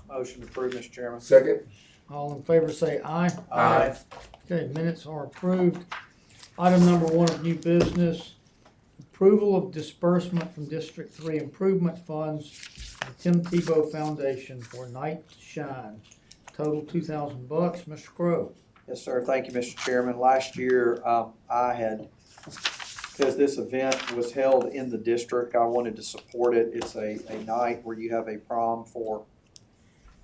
Motion approved, Mr. Chairman. Second. All in favor say aye. Aye. Okay, minutes are approved. Item number 1 of new business, approval of disbursement from District 3 improvement funds to the Tim Tebow Foundation for Night to Shine. Total $2,000. Mr. Crowe. Yes, sir. Thank you, Mr. Chairman. Last year, I had, because this event was held in the district, I wanted to support it. It's a night where you have a prom for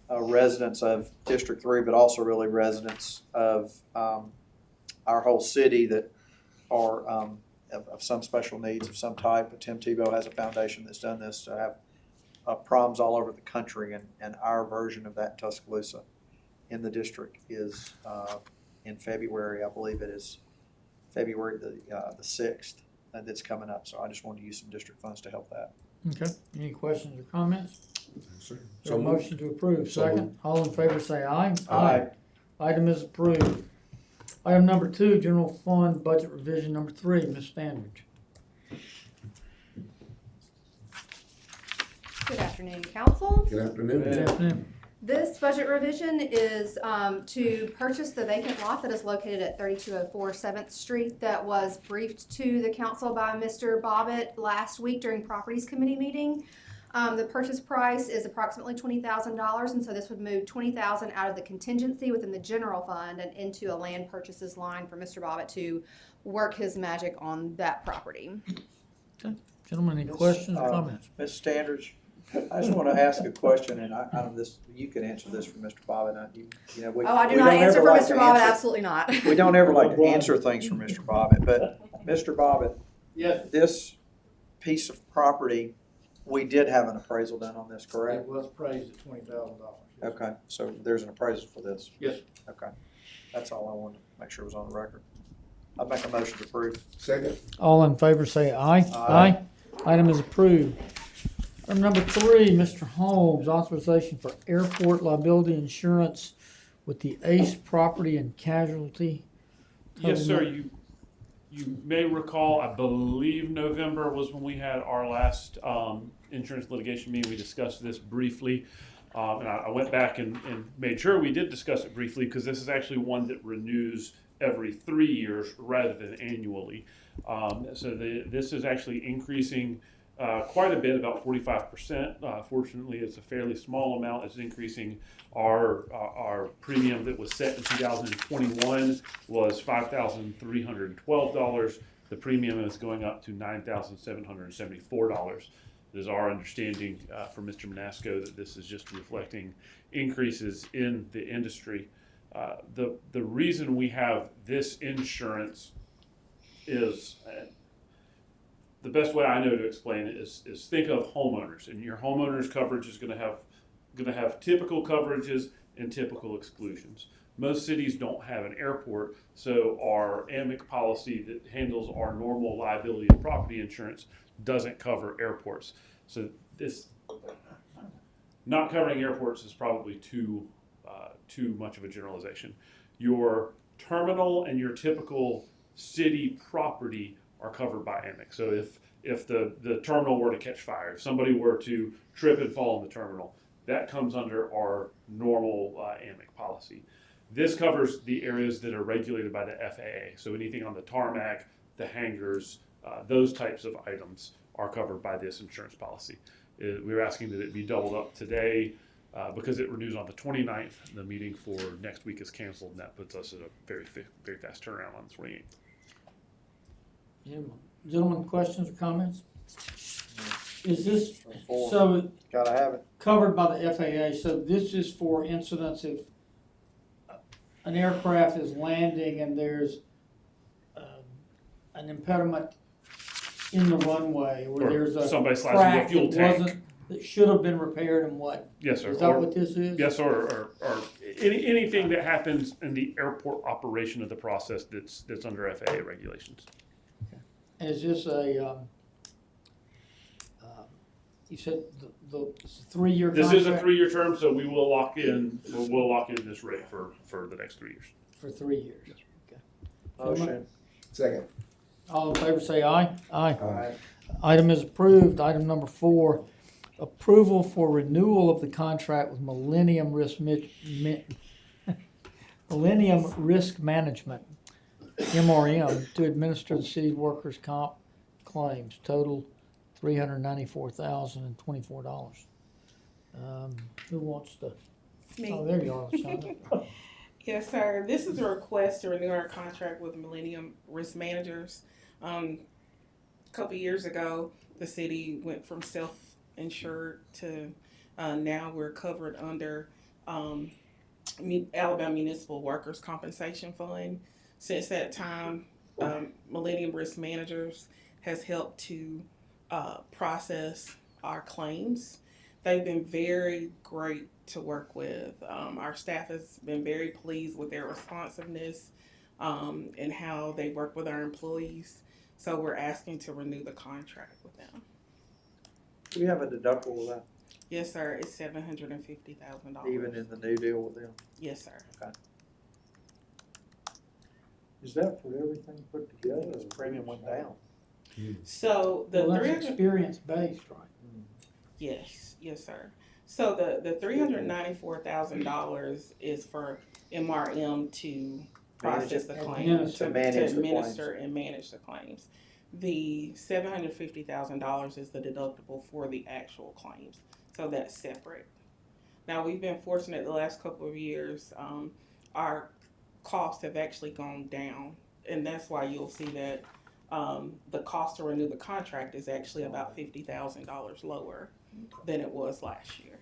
residents of District 3, but also really residents of our whole city that are of some special needs of some type. But Tim Tebow has a foundation that's done this to have proms all over the country, and our version of that in Tuscaloosa in the district is in February. I believe it is February the 6th that's coming up. So I just wanted to use some district funds to help that. Okay, any questions or comments? Sir. Is there a motion to approve? Second. All in favor say aye. Aye. Item is approved. Item number 2, general fund budget revision number 3, Ms. Standridge. Good afternoon, council. Good afternoon. Good afternoon. This budget revision is to purchase the vacant lot that is located at 3204 7th Street that was briefed to the council by Mr. Bobbitt last week during Properties Committee meeting. The purchase price is approximately $20,000, and so this would move $20,000 out of the contingency within the general fund and into a land purchases line for Mr. Bobbitt to work his magic on that property. Okay, gentlemen, any questions or comments? Ms. Standards, I just want to ask a question, and I don't this. You can answer this for Mr. Bobbitt. We, Oh, I do we not don't answer ever for like Mr. to Bobbitt, answer- absolutely not. We don't ever like to answer things for Mr. Bobbitt, but Mr. Bobbitt, Yes. this piece of property, we did have an appraisal done on this, correct? was appraised at $20,000. Okay, so there's an appraisal for this. Yes. Okay, that's all I wanted to make sure was on the record. I'd make a motion to approve. Second. All in favor say aye. Aye. Item is approved. Item number 3, Mr. Holmes, authorization for airport liability insurance with the Ace Property and Casualty. Yes, sir. You may recall, I believe November was when we had our last insurance litigation meeting. We discussed this briefly. And I went back and made sure we did discuss it briefly because this is actually one that renews every 3 years rather than annually. This is actually increasing quite a bit, about 45%. Fortunately, it's a fairly small amount. It's increasing our premium that was set in 2021 was $5,312. The premium is going up to $9,774. It is our understanding from Mr. Manasco that this is just reflecting increases in the industry. The reason we have this insurance is the best way I know to explain it is think of homeowners, and your homeowners coverage is going to have typical coverages and typical exclusions. Most cities don't have an airport, so our AMIC policy that handles our normal liability and property insurance doesn't cover airports. So this not covering airports is probably too much of a generalization. Your terminal and your typical city property are covered by AMIC. So if the terminal were to catch fire, if somebody were to trip and fall in the terminal, that comes under our normal AMIC policy. This covers the areas that are regulated by the FAA. So anything on the tarmac, the hangars, those types of items are covered by this insurance policy. We're asking that it be doubled up today because it renews on the 29th. The meeting for next week is canceled, and that puts us at a very fast turnaround on the 28th. Gentlemen, questions or comments? Is this, Straightforward. so Gotta have it. covered by the FAA, so this is for incidents if an aircraft is landing and there's an impediment in the runway, or Or there's a somebody slides into a crack fuel that tank. wasn't, that should have been repaired, and what? Yes, sir. Is that what this is? Yes, or anything that happens in the airport operation of the process that's under FAA regulations. Is this a, you said it's a 3-year This contract? is a 3-year term, so we'll lock in this rate for the next 3 years. For 3 years. Yes. Okay. Motion. Second. All in favor say aye. Aye. Aye. Item is approved. Item number 4, approval for renewal of the contract with Millennium Risk Management, MRM, to administer the city's workers' comp claims, total $394,024. Who wants to? Me. Oh, there you are, Shonda. Yes, sir. This is a request to renew our contract with Millennium Risk Managers. A couple years ago, the city went from self-insured to now we're covered under Alabama Municipal Workers Compensation Fund. Since that time, Millennium Risk Managers has helped to process our claims. They've been very great to work with. Our staff has been very pleased with their responsiveness and how they work with our employees. So we're asking to renew the contract with them. Do we have a deductible with that, Yes, sir. It's $750,000. even in the new deal with them? Yes, sir. Is that for everything put together? This premium went down. So the Well, that's 300 experience-based, right? Yes, sir. So the $394,000 is for MRM to process the claims, To manage the administer and manage the claims. The $750,000 is the deductible for the actual claims, so that's separate. Now we've been fortunate the last couple of years. Our costs have actually gone down, and that's why you'll see that the cost to renew the contract is actually about $50,000 lower than it was last year.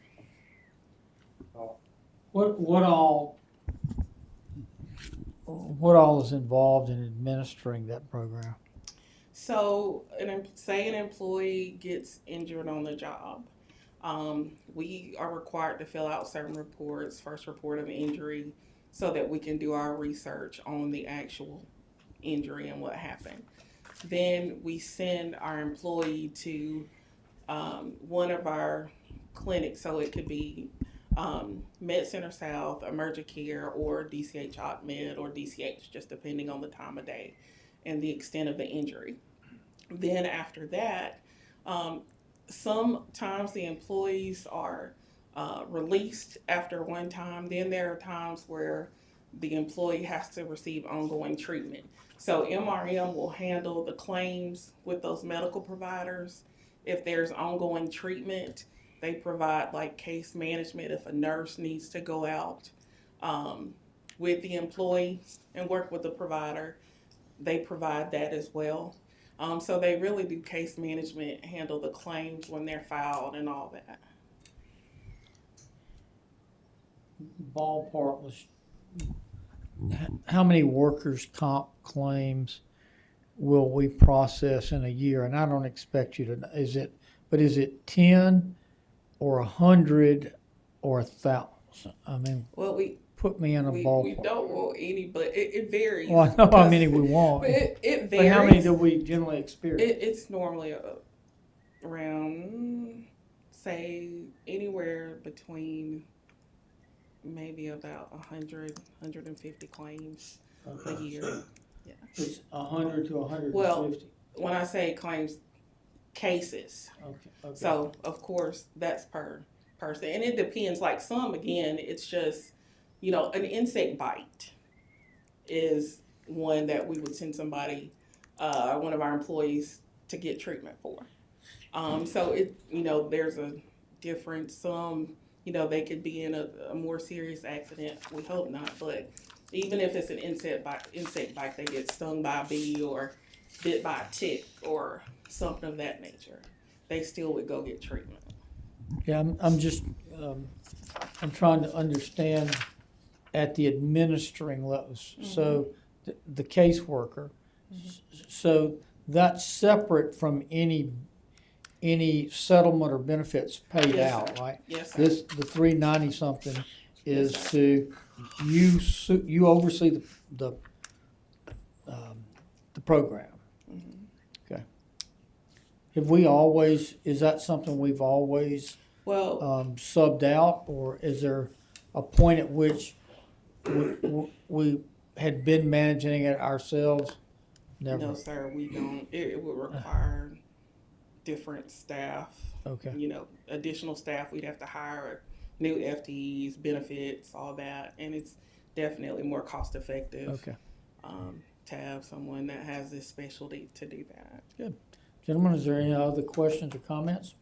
What all is involved in administering that program? So, say an employee gets injured on the job, we are required to fill out certain reports, first report of injury, so that we can do our research on the actual injury and what happened. Then we send our employee to one of our clinics, so it could be Med Center South, Emergent Care, or DCH OpMed, or DCH, just depending on the time of day and the extent of the injury. Then after that, sometimes the employees are released after one time. Then there are times where the employee has to receive ongoing treatment. So MRM will handle the claims with those medical providers. If there's ongoing treatment, they provide like case management. If a nurse needs to go out with the employee and work with the provider, they provide that as well. So they really do case management, handle the claims when they're filed and all that. Ballpark, how many workers' comp claims will we process in a year? And I don't expect you to, is it 10 or 100 or 1,000? I mean, Well, put me in a we ballpark. don't want any, but it varies. Well, I know how many we But want, it but varies. how many do we generally experience? It's normally around, say, anywhere between maybe about 100, 150 claims a year. Yeah. It's 100 to 150. Well, when I say claims, cases. Okay. So, of course, that's per person. And it depends. Like some, again, it's just, an insect bite is one that we would send somebody, one of our employees, to get treatment for. So, there's a difference. Some, they could be in a more serious accident. We hope not. But even if it's an insect bite, they get stung by a bee or bit by a tick or something of that nature, they still would go get treatment. Yeah, I'm just, I'm trying to understand at the administering levels. Mm-hmm. So the caseworker, so that's separate from any settlement or benefits paid Yes, out, sir. right? Yes, sir. The 390 something is Yes, to, you oversee the program. Mm-hmm. Okay. Is that something we've always Well, subbed out, or is there a point at which we had been managing it ourselves? Never. no, sir, we don't. It would require different staff, Okay. additional staff. We'd have to hire new FTEs, benefits, all that, and it's definitely more cost effective. Okay. To have someone that has this specialty to do that. Gentlemen, is there any other questions or comments?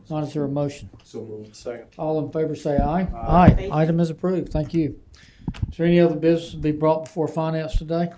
Not, is there a motion? So moved. Second. All in favor say aye. Aye. Thank you. Item is approved. Thank you. Is there any other business to be brought before finance today?